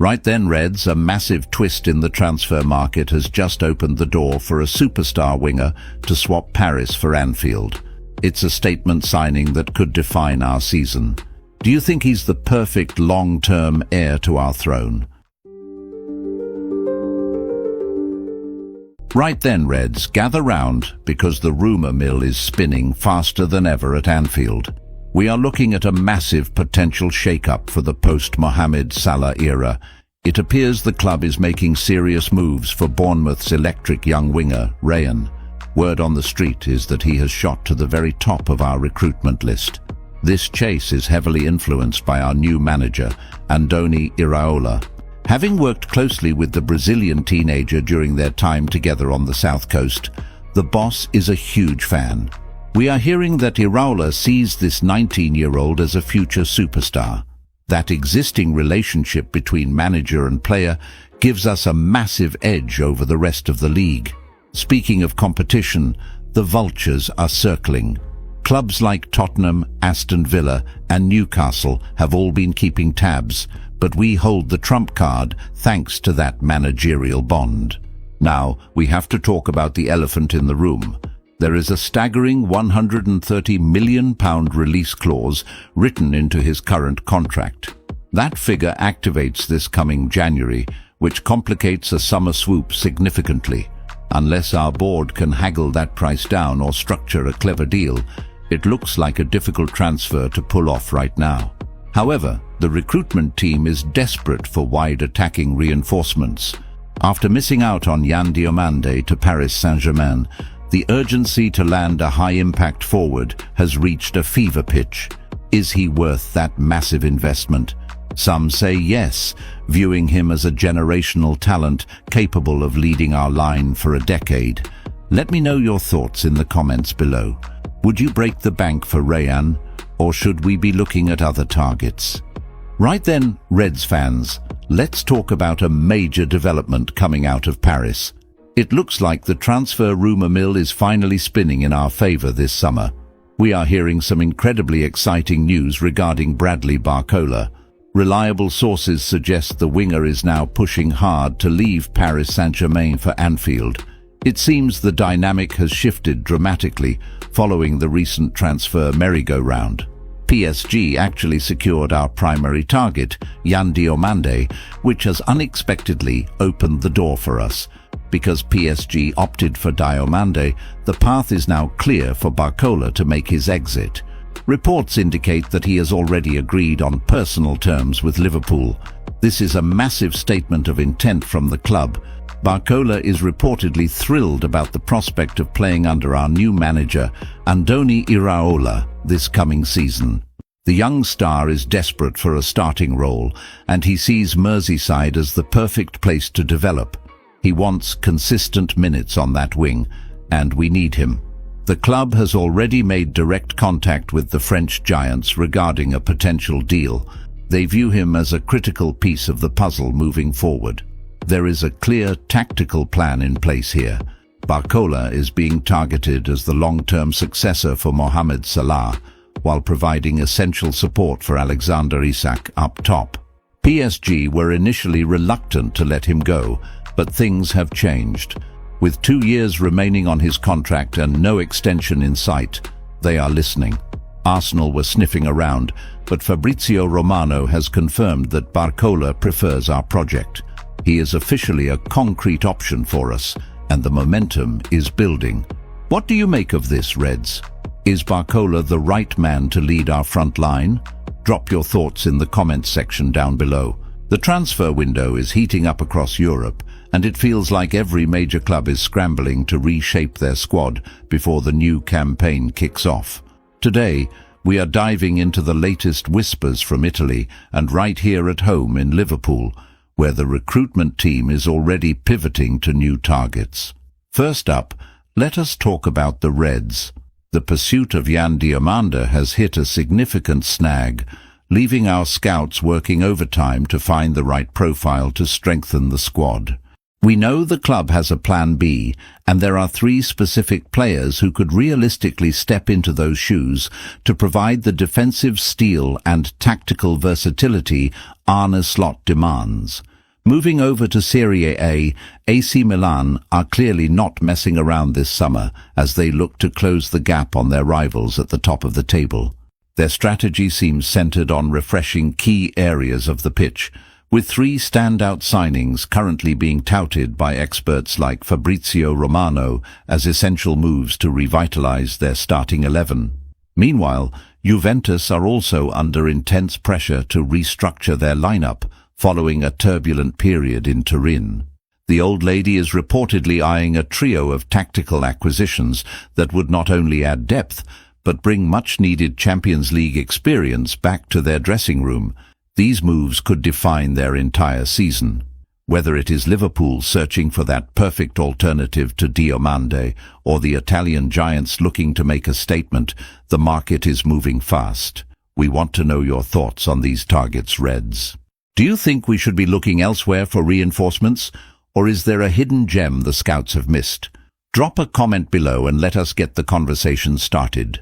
Right then, Reds, a massive twist in the transfer market has just opened the door for a superstar winger to swap Paris for Anfield. It's a statement signing that could define our season. Do you think he's the perfect long-term heir to our throne? Right then, Reds, gather round, because the rumour mill is spinning faster than ever at Anfield. We are looking at a massive potential shake-up for the post-Mohamed Salah era. It appears the club is making serious moves for Bournemouth's electric young winger, Ryan. Word on the street is that he has shot to the very top of our recruitment list. This chase is heavily influenced by our new manager, Andoni Iraola. Having worked closely with the Brazilian teenager during their time together on the South Coast, the boss is a huge fan. We are hearing that Iraola sees this 19-year-old as a future superstar. That existing relationship between manager and player gives us a massive edge over the rest of the league. Speaking of competition, the vultures are circling. Clubs like Tottenham, Aston Villa and Newcastle have all been keeping tabs, but we hold the trump card thanks to that managerial bond. Now, we have to talk about the elephant in the room. There is a staggering £130 million release clause written into his current contract. That figure activates this coming January, which complicates a summer swoop significantly. Unless our board can haggle that price down or structure a clever deal, it looks like a difficult transfer to pull off right now. However, the recruitment team is desperate for wide attacking reinforcements. After missing out on Yan Diomande to Paris Saint-Germain, the urgency to land a high-impact forward has reached a fever pitch. Is he worth that massive investment? Some say yes, viewing him as a generational talent capable of leading our line for a decade. Let me know your thoughts in the comments below. Would you break the bank for Rayan, or should we be looking at other targets? Right then, Reds fans, let's talk about a major development coming out of Paris. It looks like the transfer rumour mill is finally spinning in our favour this summer. We are hearing some incredibly exciting news regarding Bradley Barcola. Reliable sources suggest the winger is now pushing hard to leave Paris Saint-Germain for Anfield. It seems the dynamic has shifted dramatically following the recent transfer merry-go-round. PSG actually secured our primary target, Yan Diomande, which has unexpectedly opened the door for us. Because PSG opted for Diomande, the path is now clear for Barcola to make his exit. Reports indicate that he has already agreed on personal terms with Liverpool. This is a massive statement of intent from the club. Barcola is reportedly thrilled about the prospect of playing under our new manager, Andoni Iraola, this coming season. The young star is desperate for a starting role, and he sees Merseyside as the perfect place to develop. He wants consistent minutes on that wing, and we need him. The club has already made direct contact with the French giants regarding a potential deal. They view him as a critical piece of the puzzle moving forward. There is a clear tactical plan in place here. Barcola is being targeted as the long-term successor for Mohamed Salah, while providing essential support for Alexander Isak up top. PSG were initially reluctant to let him go, but things have changed. With 2 years remaining on his contract and no extension in sight, they are listening. Arsenal were sniffing around, but Fabrizio Romano has confirmed that Barcola prefers our project. He is officially a concrete option for us, and the momentum is building. What do you make of this, Reds? Is Barcola the right man to lead our front line? Drop your thoughts in the comments section down below. The transfer window is heating up across Europe, and it feels like every major club is scrambling to reshape their squad before the new campaign kicks off. Today, we are diving into the latest whispers from Italy and right here at home in Liverpool, where the recruitment team is already pivoting to new targets. First up, let us talk about the Reds. The pursuit of Yan Diomande has hit a significant snag, leaving our scouts working overtime to find the right profile to strengthen the squad. We know the club has a plan B, and there are 3 specific players who could realistically step into those shoes to provide the defensive steel and tactical versatility Arne Slot demands. Moving over to Serie A, AC Milan are clearly not messing around this summer as they look to close the gap on their rivals at the top of the table. Their strategy seems centered on refreshing key areas of the pitch, with 3 standout signings currently being touted by experts like Fabrizio Romano as essential moves to revitalize their starting 11. Meanwhile, Juventus are also under intense pressure to restructure their lineup following a turbulent period in Turin. The old lady is reportedly eyeing a trio of tactical acquisitions that would not only add depth, but bring much-needed Champions League experience back to their dressing room. These moves could define their entire season. Whether it is Liverpool searching for that perfect alternative to Diomande or the Italian giants looking to make a statement, the market is moving fast. We want to know your thoughts on these targets, Reds. Do you think we should be looking elsewhere for reinforcements, or is there a hidden gem the scouts have missed? Drop a comment below and let us get the conversation started.